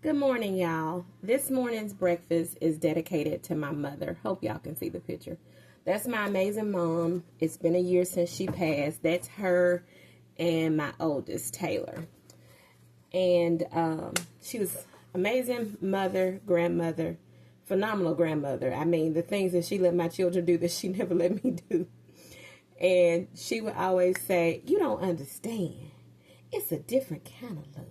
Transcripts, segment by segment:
Good morning, y'all. This morning's breakfast is dedicated to my mother. Hope y'all can see the picture. That's my amazing mom. It's been a year since she passed. That's her and my oldest, Taylor. And she was amazing mother, grandmother, phenomenal grandmother. I mean, the things that she let my children do that she never let me do. And she would always say, "You don't understand. It's a different kind of love.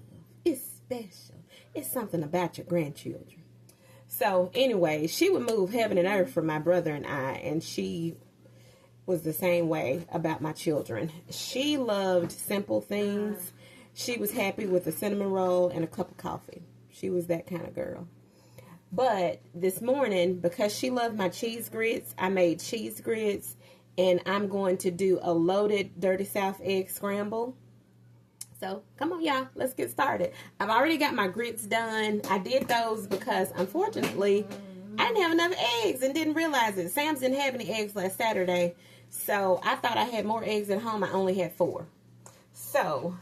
It's special. It's something about your grandchildren." So anyway, she would move heaven and earth for my brother and I, and she was the same way about my children. She loved simple things. She was happy with a cinnamon roll and a cup of coffee. She was that kind of girl. But this morning, because she loved my cheese grits, I made cheese grits, and I'm going to do a loaded Dirty South egg scramble. So, come on, y'all. Let's get started. I've already got my grits done. I did those because, unfortunately, I didn't have enough eggs and didn't realize it. Sam's didn't have any eggs last Saturday, so I thought I had more eggs at home. I only had 4. So,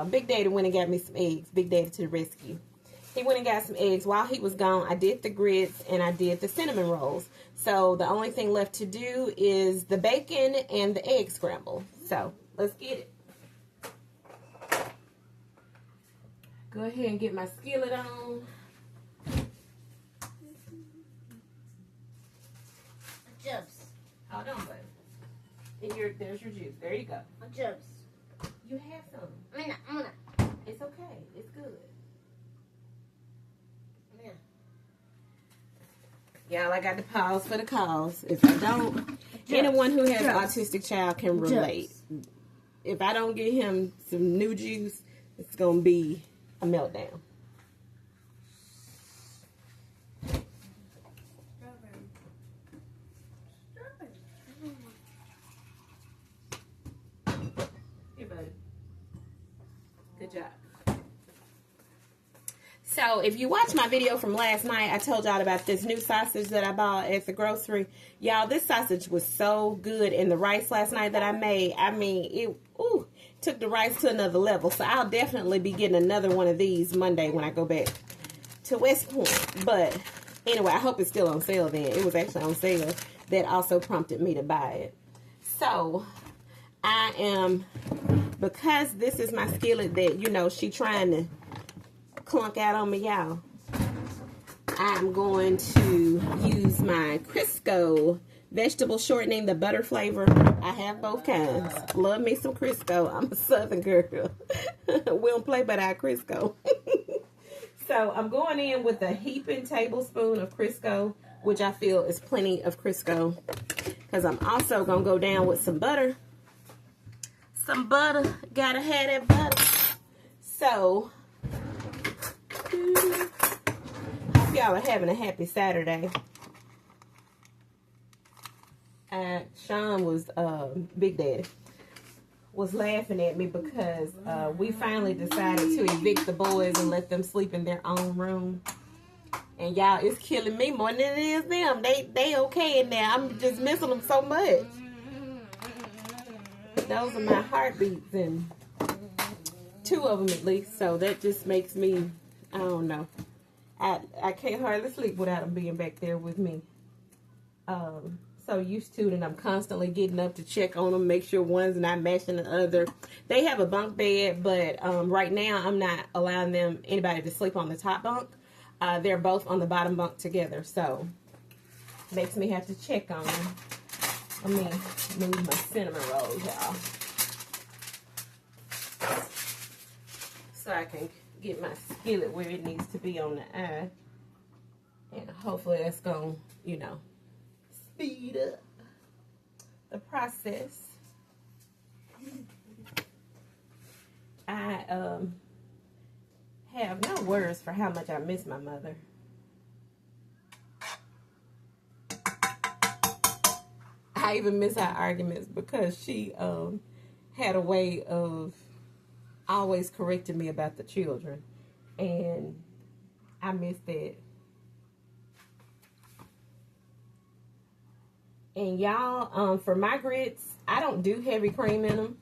Big Daddy went and got me some eggs. Big Daddy to the rescue. He went and got some eggs. While he was gone, I did the grits and I did the cinnamon rolls. So, the only thing left to do is the bacon and the egg scramble. So, let's get it. Go ahead and get my skillet on. Juice. Hold on, buddy. And there's your juice. There you go. Juice. You have some. I'm gonna. It's okay. It's good. Yeah. Y'all, I got to pause for the cause. If I don't, anyone who has an autistic child can relate. If I don't get him some new juice, it's going to be a meltdown. Here, buddy. Good job. So, if you watch my video from last night, I told y'all about this new sausage that I bought at the grocery. Y'all, this sausage was so good, and the rice last night that I made, I mean, it took the rice to another level. So, I'll definitely be getting another one of these Monday when I go back to West Point. But, anyway, I hope it's still on sale then. It was actually on sale. That also prompted me to buy it. So, I am, because this is my skillet that, you know, she trying to clunk out on me, y'all. I'm going to use my Crisco vegetable shortening, the butter flavor. I have both kinds. Love me some Crisco. I'm a Southern girl. We don't play by our Crisco. So I'm going in with a heaping tablespoon of Crisco, which I feel is plenty of Crisco, because I'm also going to go down with some butter. Some butter. Gotta have that butter. So, hope y'all are having a happy Saturday. Sean was, Big Daddy, was laughing at me because we finally decided to evict the boys and let them sleep in their own room. And y'all, it's killing me more than it is them. They okay in there. I'm just missing them so much. Those are my heartbeats, and 2 of them at least. So that just makes me, I don't know. I can't hardly sleep without them being back there with me. So used to it, and I'm constantly getting up to check on them, make sure one's not matching the other. They have a bunk bed, but right now I'm not allowing anybody to sleep on the top bunk. They're both on the bottom bunk together, so makes me have to check on them. Let me move my cinnamon rolls, y'all, so I can get my skillet where it needs to be on the eye. And hopefully that's going to, you know, speed up the process. I have no words for how much I miss my mother. I even miss our arguments because she had a way of always correcting me about the children, and I miss that. And y'all, for my grits, I don't do heavy cream in them.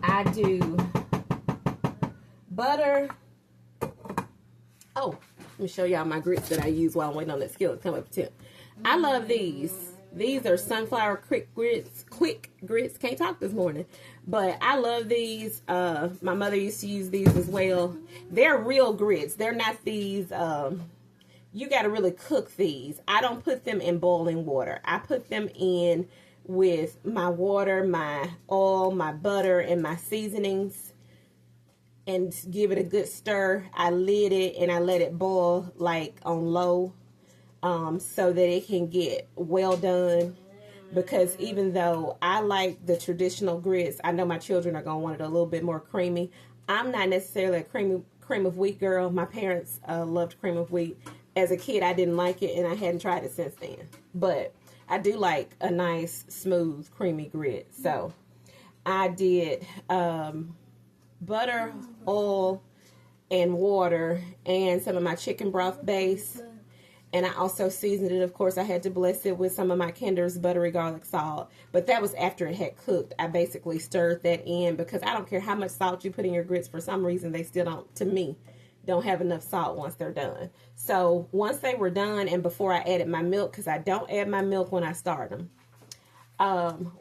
I do butter, Oh, let me show y'all my grits that I use while I'm waiting on that skillet to come up to temp. I love these. These are sunflower quick grits. Can't talk this morning. But I love these. My mother used to use these as well. They're real grits. They're not these, you got to really cook these. I don't put them in boiling water. I put them in with my water, my oil, my butter, and my seasonings, and give it a good stir. I lid it and I let it boil like on low, so that it can get well done. Because even though I like the traditional grits, I know my children are going to want it a little bit more creamy. I'm not necessarily a cream of wheat girl. My parents loved cream of wheat. As a kid, I didn't like it, and I hadn't tried it since then. But I do like a nice, smooth, creamy grit. So I did butter, oil, and water, and some of my chicken broth base. And I also seasoned it. Of course, I had to bless it with some of my Kinder's buttery garlic salt. But that was after it had cooked. I basically stirred that in because I don't care how much salt you put in your grits. For some reason, they still don't, to me, don't have enough salt once they're done. So once they were done, and before I added my milk, because I don't add my milk when I start them.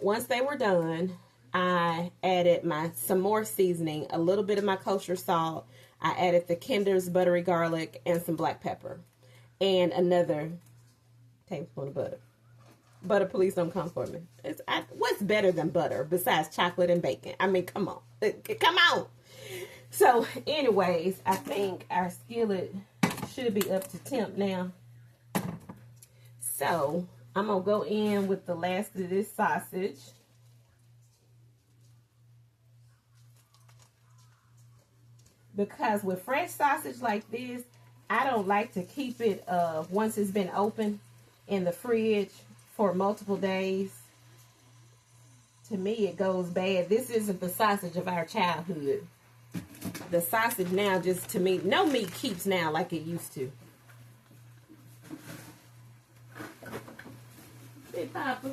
Once they were done, I added some more seasoning, a little bit of my kosher salt. I added the Kinder's buttery garlic and some black pepper. And another tablespoon of butter. Butter, please don't come for me. What's better than butter besides chocolate and bacon? I mean, come on. Come on. So, anyways, I think our skillet should be up to temp now. So, I'm going to go in with the last of this sausage. Because with fresh sausage like this, I don't like to keep it once it's been open in the fridge for multiple days. To me, it goes bad. This isn't the sausage of our childhood. The sausage now, just to me, no meat keeps now like it used to. Hey, Papa.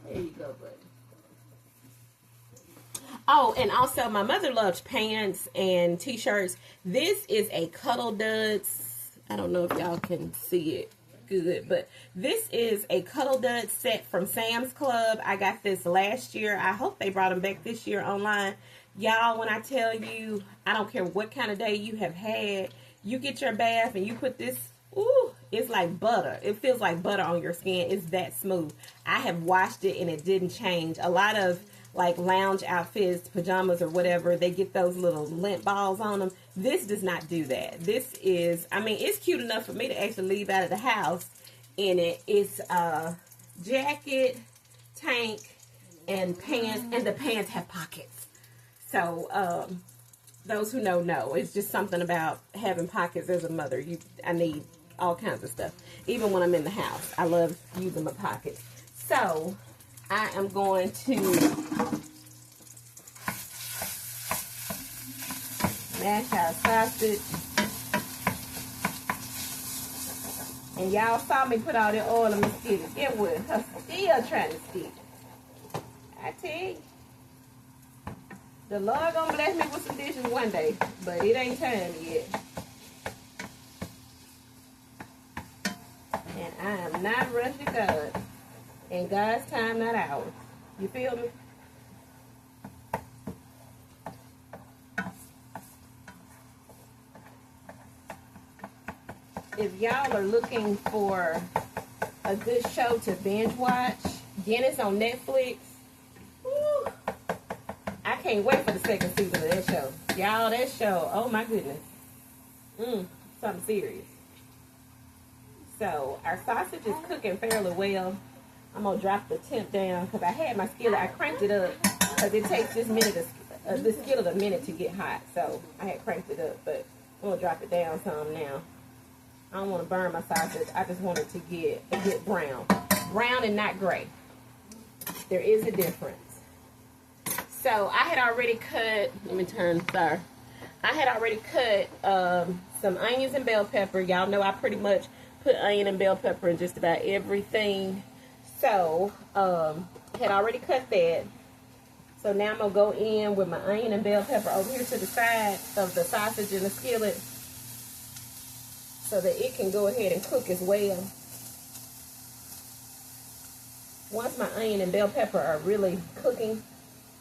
There you go, buddy. Oh, and also my mother loved pants and t-shirts. This is a Cuddle Duds. I don't know if y'all can see it good, but this is a Cuddle Duds set from Sam's Club. I got this last year. I hope they brought them back this year online. Y'all, when I tell you, I don't care what kind of day you have had, you get your bath and you put this, ooh, it's like butter. It feels like butter on your skin. It's that smooth. I have washed it and it didn't change. A lot of like lounge outfits, pajamas or whatever, they get those little lint balls on them. This does not do that. This is, I mean, it's cute enough for me to actually leave out of the house in it. It's a jacket, tank, and pants, and the pants have pockets. So, those who know. It's just something about having pockets as a mother. I need all kinds of stuff. Even when I'm in the house, I love using my pockets. So, I am going to mash our sausage. And y'all saw me put all that oil in my skillet. It was her still trying to stick. I tell you, the Lord gonna bless me with some dishes one day, but it ain't time yet. And I am not rushing God. In God's time, not ours. You feel me? If y'all are looking for a good show to binge watch, Guinness on Netflix. Woo, I can't wait for the second season of that show. Y'all, that show, oh my goodness. Something serious. So, our sausage is cooking fairly well. I'm going to drop the temp down because I had my skillet. I cranked it up because it takes this skillet a minute to get hot. So I had cranked it up, but I'm going to drop it down some now. I don't want to burn my sausage. I just want it to get a good brown. Brown and not gray. There is a difference. So I had already cut, let me turn, sorry. I had already cut some onions and bell pepper. Y'all know I pretty much put onion and bell pepper in just about everything. So, had already cut that. So now I'm going to go in with my onion and bell pepper over here to the side of the sausage in the skillet. so that it can go ahead and cook as well. Once my onion and bell pepper are really cooking,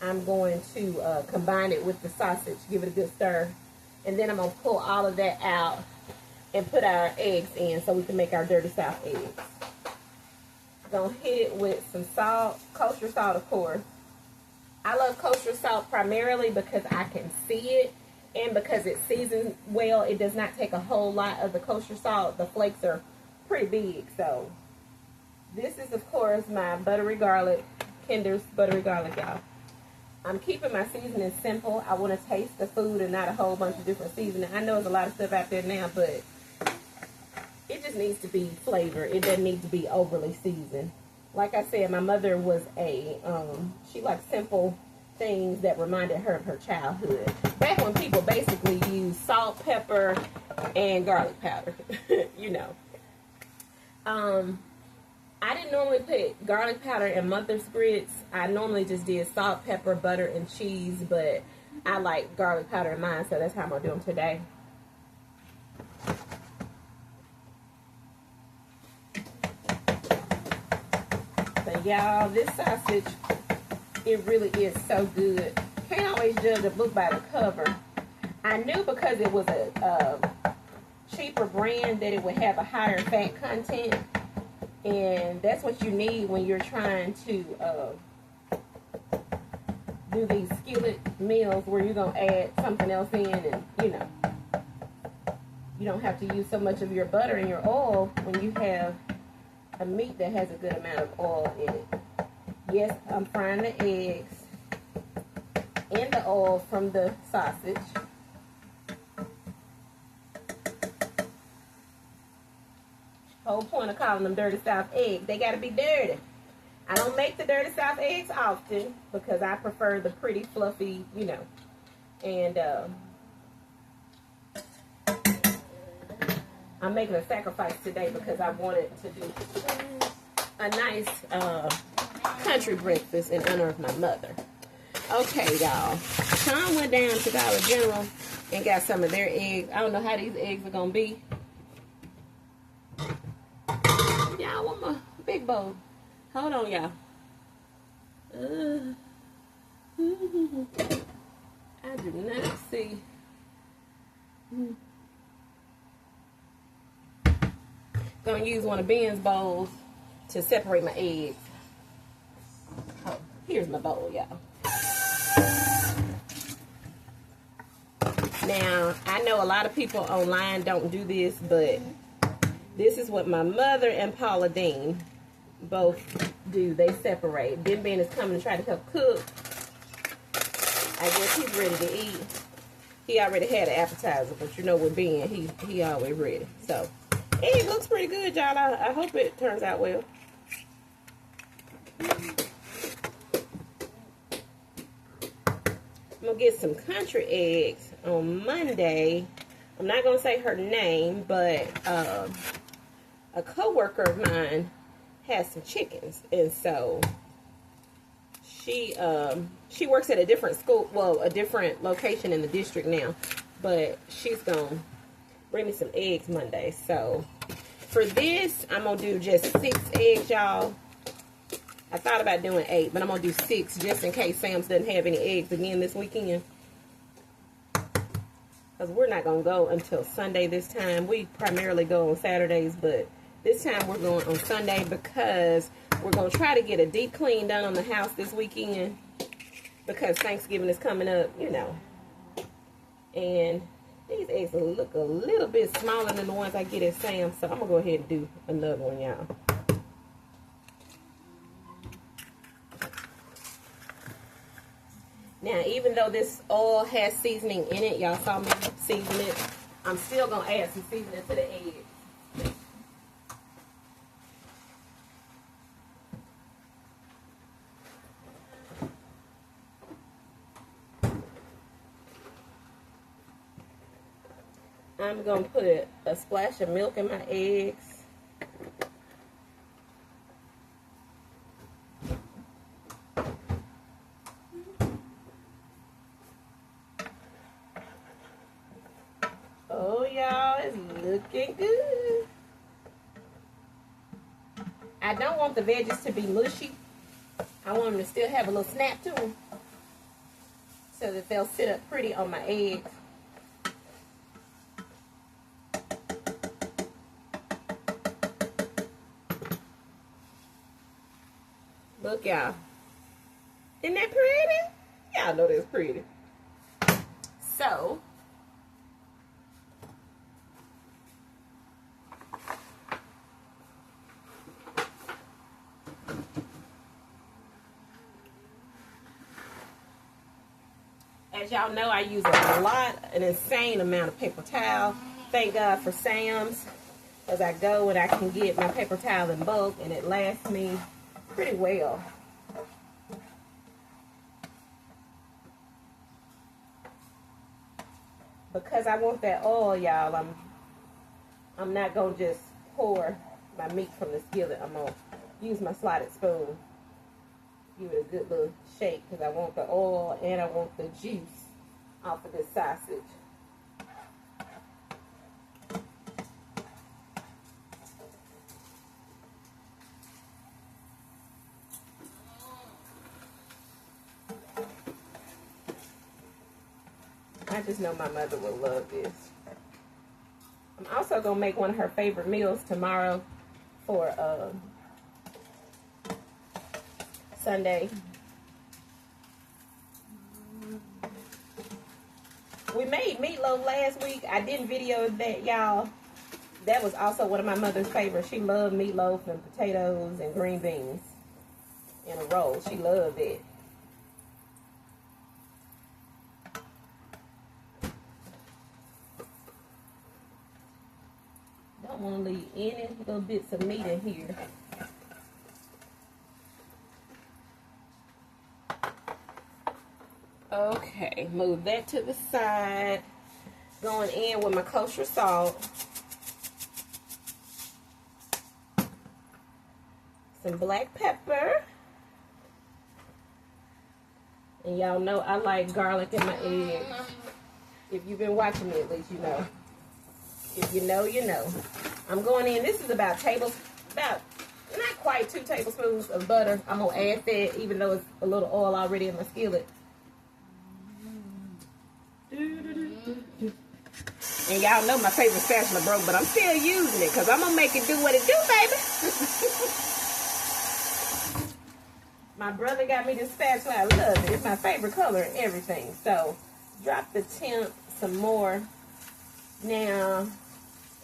I'm going to combine it with the sausage, give it a good stir, and then I'm going to pull all of that out and put our eggs in so we can make our dirty South eggs. Gonna hit it with some salt, kosher salt, of course. I love kosher salt primarily because I can see it, and because it seasons well. It does not take a whole lot of the kosher salt. The flakes are pretty big. So this is, of course, my buttery garlic, Kinder's buttery garlic, y'all. I'm keeping my seasoning simple. I want to taste the food and not a whole bunch of different seasoning. I know there's a lot of stuff out there now, but it just needs to be flavored. It doesn't need to be overly seasoned. Like I said, my mother was she liked simple things that reminded her of her childhood. Back when people basically used salt, pepper, and garlic powder, you know. I didn't normally put garlic powder in mother's grits. I normally just did salt, pepper, butter, and cheese, but I like garlic powder in mine, so that's how I'm going to do them today. But y'all, this sausage, it really is so good. Can't always judge a book by the cover. I knew because it was a cheaper brand that it would have a higher fat content. And that's what you need when you're trying to do these skillet meals where you're going to add something else in, and, you know, you don't have to use so much of your butter and your oil when you have a meat that has a good amount of oil in it. Yes, I'm frying the eggs in the oil from the sausage. Whole point of calling them dirty South eggs, they got to be dirty. I don't make the dirty South eggs often because I prefer the pretty fluffy, you know. And I'm making a sacrifice today because I wanted to do a nice country breakfast in honor of my mother. Okay, y'all. Tom went down to Dollar General and got some of their eggs. I don't know how these eggs are going to be. Yeah, I want my big bowl. Hold on, y'all. I do not see. Gonna use one of Ben's bowls to separate my eggs. Oh, here's my bowl, y'all. Now, I know a lot of people online don't do this, but this is what my mother and Paula Dean both do. They separate. Then Ben is coming to try to help cook. I guess he's ready to eat. He already had an appetizer, but you know with Ben, he always ready. So, it looks pretty good, y'all. I hope it turns out well. I'm going to get some country eggs on Monday. I'm not going to say her name, but a coworker of mine has some chickens, and so she works at a different school, well, a different location in the district now, but she's gonna bring me some eggs Monday. So for this, I'm gonna do just 6 eggs, y'all. I thought about doing 8, but I'm gonna do 6 just in case Sam's doesn't have any eggs again this weekend. Because we're not going to go until Sunday this time. We primarily go on Saturdays, but this time we're going on Sunday because we're going to try to get a deep clean done on the house this weekend because Thanksgiving is coming up, you know. And these eggs look a little bit smaller than the ones I get at Sam's, so I'm going to go ahead and do another one, y'all. Now, even though this oil has seasoning in it, y'all saw me season it, I'm still going to add some seasoning to the eggs. I'm going to put a splash of milk in my eggs. Oh, y'all, it's Looking good. I don't want the veggies to be mushy. I want them to still have a little snap to them so that they'll sit up pretty on my eggs. Look, y'all. Isn't that pretty? Y'all know that's pretty. So, as y'all know, I use an insane amount of paper towel. Thank God for Sam's, as I go and I can get my paper towel in bulk, and it lasts me pretty well. Because I want that oil, y'all, I'm not gonna just pour my meat from the skillet. I'm gonna use my slotted spoon. Give it a good little shake because I want the oil and I want the juice off of this sausage. I just know my mother will love this. I'm also going to make one of her favorite meals tomorrow for Sunday. We made meatloaf last week. I didn't video that, y'all. That was also one of my mother's favorites. She loved meatloaf and potatoes and green beans in a roll. She loved it. Don't want to leave any little bits of meat in here. Okay, move that to the side. Going in with my kosher salt. Some black pepper. And y'all know I like garlic in my eggs. If you've been watching me, at least you know. If you know, you know. I'm going in. This is about not quite 2 tablespoons of butter. I'm going to add that, even though it's a little oil already in my skillet. And y'all know my favorite spatula broke, but I'm still using it because I'm going to make it do what it do, baby. My brother got me this spatula. I love it. It's my favorite color and everything. So, drop the temp some more. Now,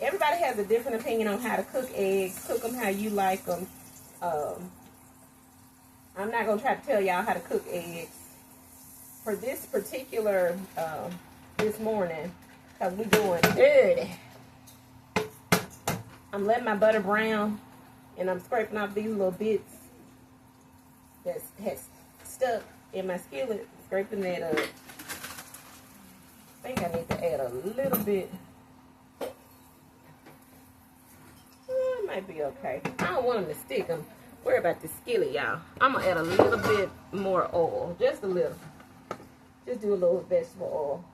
everybody has a different opinion on how to cook eggs. Cook them how you like them. I'm not going to try to tell y'all how to cook eggs. For this particular, this morning, because we're doing dirty, I'm letting my butter brown, and I'm scraping off these little bits that has stuck in my skillet, scraping that up. I think I need to add a little bit. It might be okay. I don't want them to stick. I'm worried about the skillet, y'all. I'm going to add a little bit more oil. Just a little. Just do a little vegetable oil.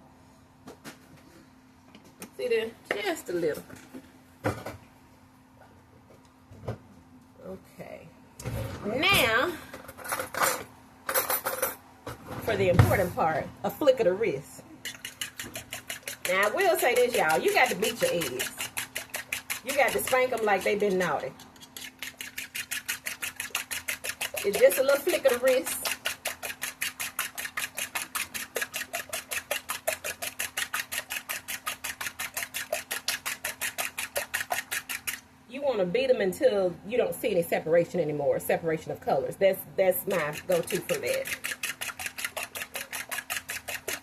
See there? Just a little. Okay. Now, for the important part, a flick of the wrist. Now, I will say this, y'all. You got to beat your eggs. You got to spank them like they've been naughty. It's just a little flick of the wrist. You want to beat them until you don't see any separation anymore, separation of colors. That's my go-to for that.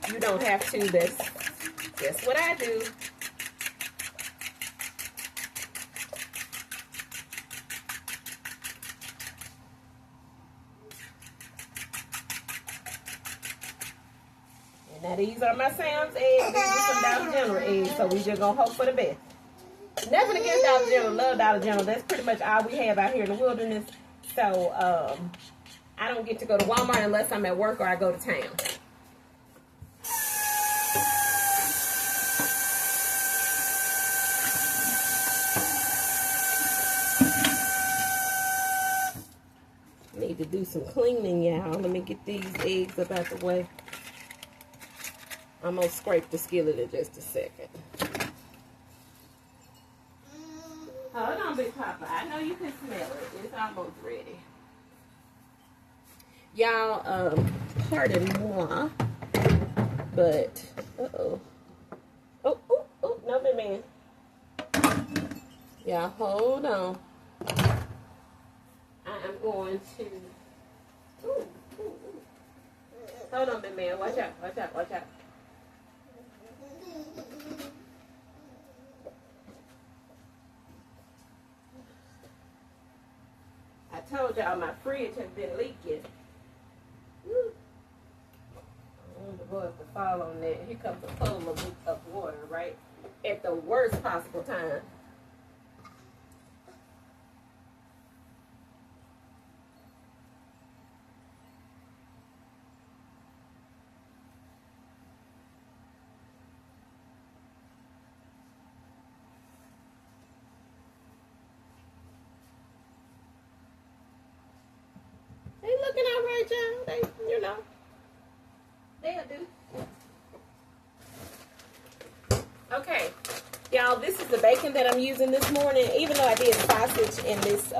You don't have to. That's what I do. And now these are my Sam's eggs. These are some Dollar General eggs, so we just gonna hope for the best. Nothing against Dollar General. Love Dollar General. That's pretty much all we have out here in the wilderness. So I don't get to go to Walmart unless I'm at work or I go to town. do some cleaning, y'all. Let me get these eggs up out the way. I'm gonna scrape the skillet in just a second. Hold on, Big Papa. I know you can smell it. It's almost ready. Y'all, pardon moi, but, uh-oh. Oh, no, big man. Y'all, hold on. I am going to, hold on, big man. Watch out, watch out, watch out. I told y'all my fridge has been leaking. Woo. I want the boy to fall on that. Here comes a puddle of water, right? At the worst possible time. They looking all right, y'all. They, you know, they'll do. Okay, y'all, this is the bacon that I'm using this morning. Even though I did sausage in this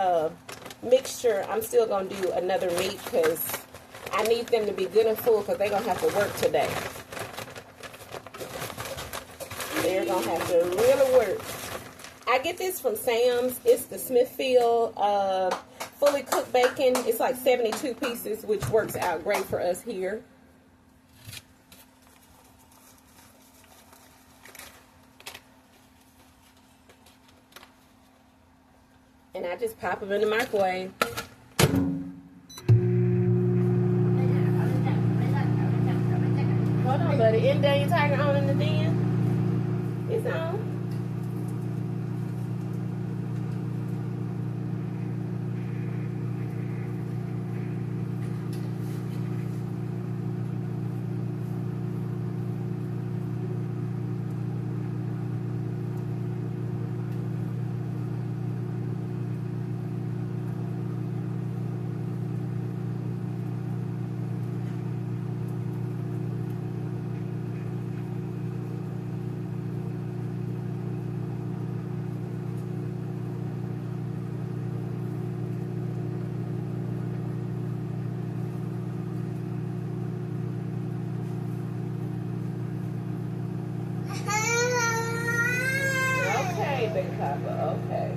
mixture, I'm still going to do another meat because I need them to be good and full because they're going to have to work today. They're going to have to really work. I get this from Sam's. It's the Smithfield fully cooked bacon. It's like 72 pieces, which works out great for us here. And I just pop them in the microwave. Hold on, buddy. Isn't Daniel Tiger on in the den? It's on. Big Papa, okay.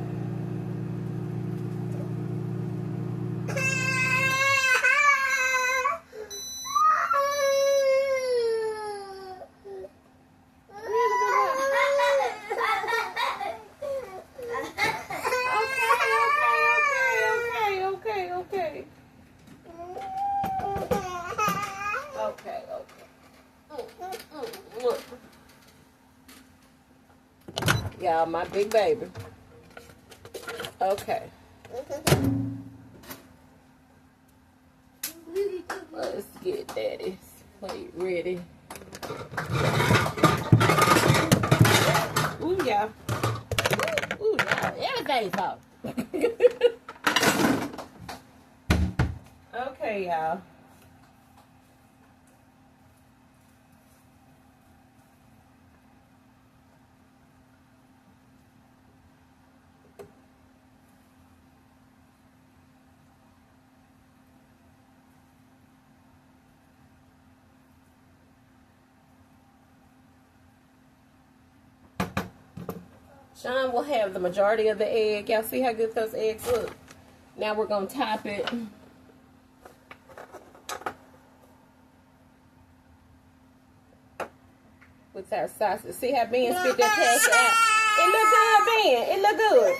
Y'all, my big baby. Okay. Let's get Daddy's plate ready. Ooh, yeah. Ooh, yeah. Everything's off. Okay, y'all. Sean will have the majority of the egg. Y'all see how good those eggs look? Now we're going to top it with our sausage. See how Ben spit that pass out? It look good, Ben. It look good.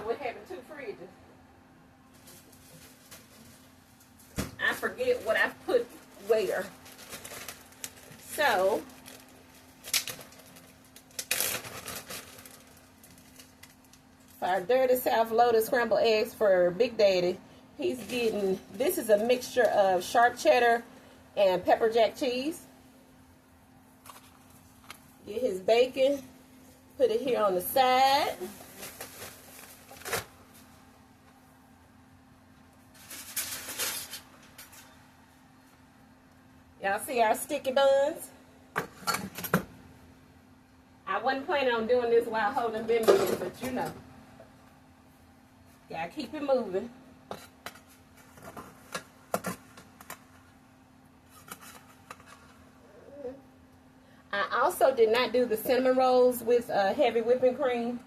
With having two fridges. forget what I put where. So, for our Dirty South loaded scrambled eggs for Big Daddy, he's getting, this is a mixture of sharp cheddar and pepper jack cheese. Get his bacon, put it here on the side. Y'all see our sticky buns? I wasn't planning on doing this while holding them in, but you know. Gotta keep it moving. I also did not do the cinnamon rolls with heavy whipping cream.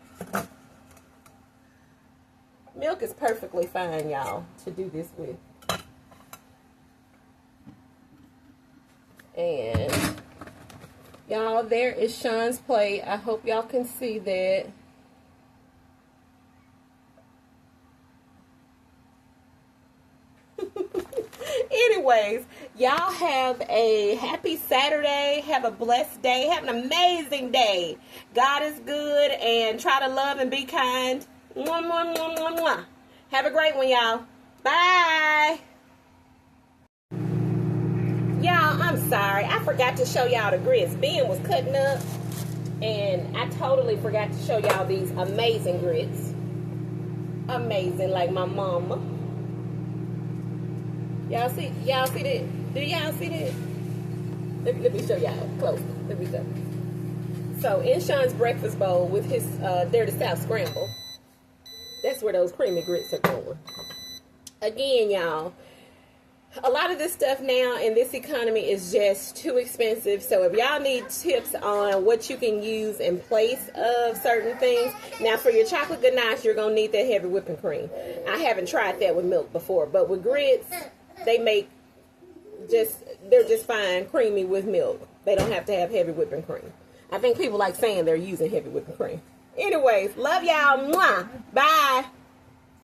Milk is perfectly fine, y'all, to do this with. And y'all, there is Sean's plate. I hope y'all can see that. Anyways, y'all have a happy Saturday. Have a blessed day. Have an amazing day. God is good, and try to love and be kind. Mwah, mwah, mwah, mwah, mwah. Have a great one, y'all. Bye. Y'all, I'm sorry. I forgot to show y'all the grits. Ben was cutting up, and I totally forgot to show y'all these amazing grits. Amazing, like my mama. Y'all see that? Do y'all see that? Let me show y'all close. Let me go. So, in Sean's breakfast bowl with his Dirty South scramble, that's where those creamy grits are going. Again, y'all, a lot of this stuff now in this economy is just too expensive. So if y'all need tips on what you can use in place of certain things. Now for your chocolate ganache, you're going to need that heavy whipping cream. I haven't tried that with milk before. But with grits, they're just fine creamy with milk. They don't have to have heavy whipping cream. I think people like saying they're using heavy whipping cream. Anyways, love y'all. Mwah. Bye.